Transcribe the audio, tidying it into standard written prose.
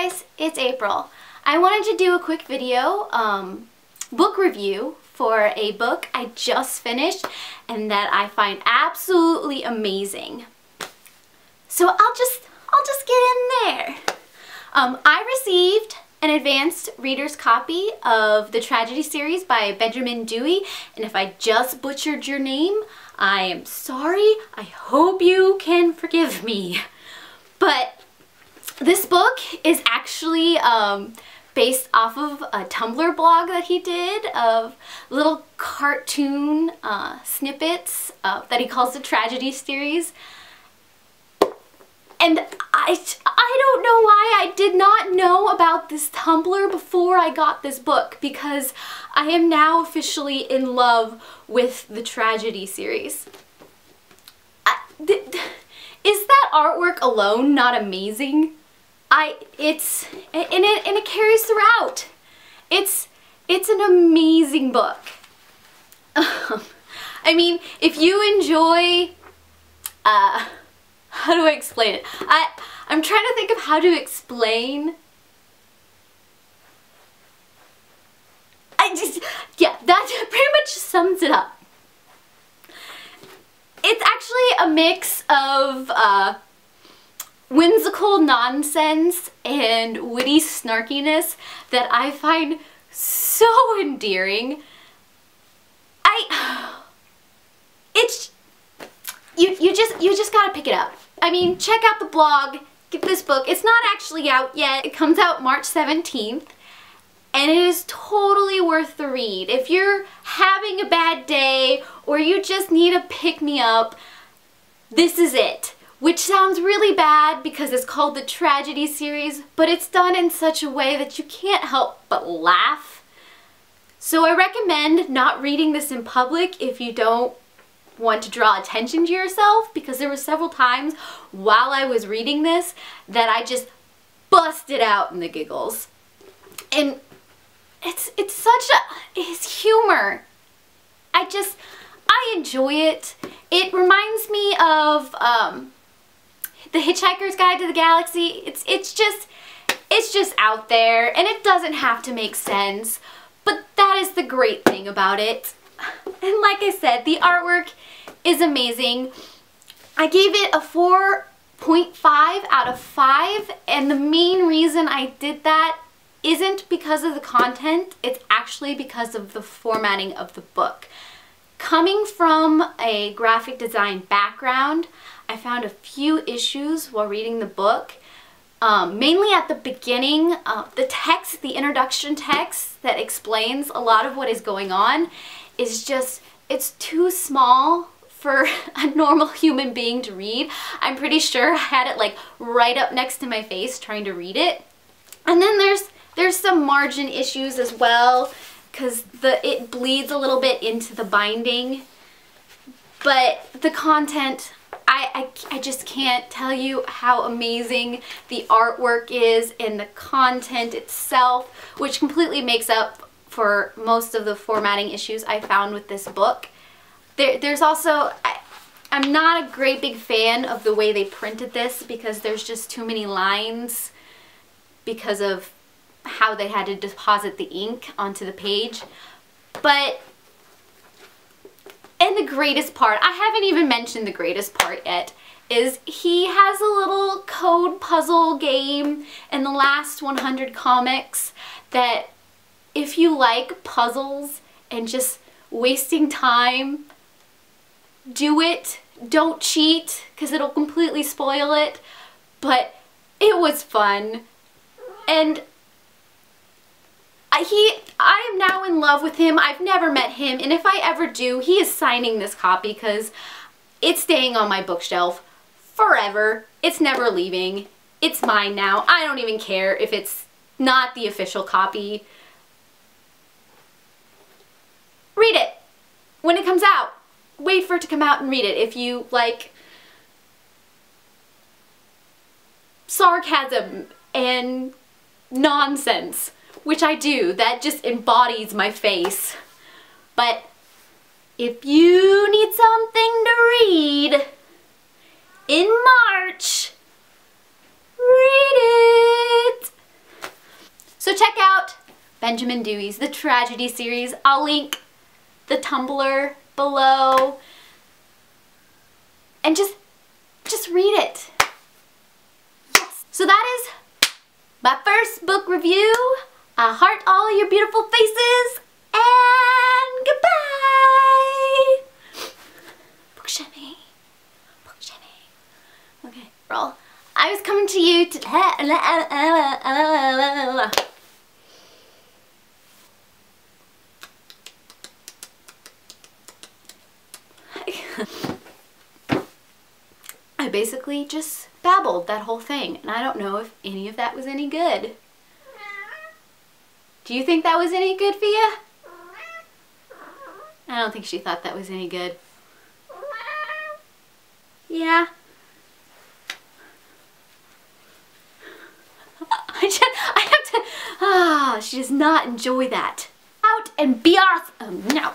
guys, it's April. I wanted to do a quick video, book review for a book I just finished and that I find absolutely amazing. So I'll just get in there. I received an advanced reader's copy of the tragedy series by Benjamin Dewey, and if I just butchered your name, I am sorry. I hope you can forgive me. But this book is actually based off of a Tumblr blog that he did of little cartoon snippets that he calls the tragedy series. And I don't know why I did not know about this Tumblr before I got this book, because I am now officially in love with the tragedy series. Is that artwork alone not amazing? It carries throughout. It's an amazing book. I mean, if you enjoy, how do I explain it? I'm trying to think of how to explain. Yeah, that pretty much sums it up. It's actually a mix of whimsical nonsense and witty snarkiness that I find so endearing. You just gotta pick it up. I mean, check out the blog, get this book. It's not actually out yet. It comes out March 17th, and it is totally worth the read. If you're having a bad day or you just need a pick-me-up, this is it. Which sounds really bad because it's called the tragedy series, but it's done in such a way that you can't help but laugh. So I recommend not reading this in public if you don't want to draw attention to yourself, because there were several times while I was reading this that I just busted out in the giggles. And it's humor. I enjoy it. It reminds me of The Hitchhiker's Guide to the Galaxy. It's just out there, and it doesn't have to make sense, but that is the great thing about it. And like I said, the artwork is amazing. I gave it a 4.5 out of 5, and the main reason I did that isn't because of the content, it's actually because of the formatting of the book. Coming from a graphic design background, I found a few issues while reading the book. Mainly at the beginning, the text, the introduction text that explains a lot of what is going on is just, it's too small for a normal human being to read. I'm pretty sure I had it like right up next to my face trying to read it. And then there's some margin issues as well, because it bleeds a little bit into the binding. But the content, I just can't tell you how amazing the artwork is and the content itself, which completely makes up for most of the formatting issues I found with this book. There's also, I'm not a great big fan of the way they printed this, because there's just too many lines because of how they had to deposit the ink onto the page. But, and the greatest part, I haven't even mentioned the greatest part yet, is he has a little code puzzle game in the last 100 comics that, if you like puzzles and just wasting time, do it. Don't cheat, because it'll completely spoil it. But it was fun. And I am now in love with him. I've never met him, and if I ever do, he is signing this copy, because it's staying on my bookshelf forever. It's never leaving. It's mine now. I don't even care if it's not the official copy. Read it when it comes out. Wait for it to come out and read it if you like sarcasm and nonsense, which I do. That just embodies my face. But if you need something to read in March, read it. Benjamin Dewey's The Tragedy series. I'll link the Tumblr below. And just read it. Yes. So that is my first book review. I heart all of your beautiful faces. And goodbye. Book shimmy. Book shimmy. Okay, roll. I was coming to you to... I basically just babbled that whole thing, and I don't know if any of that was any good. Do you think that was any good for you? I don't think she thought that was any good. Yeah. I have to... she does not enjoy that. Out and be off. Oh, no.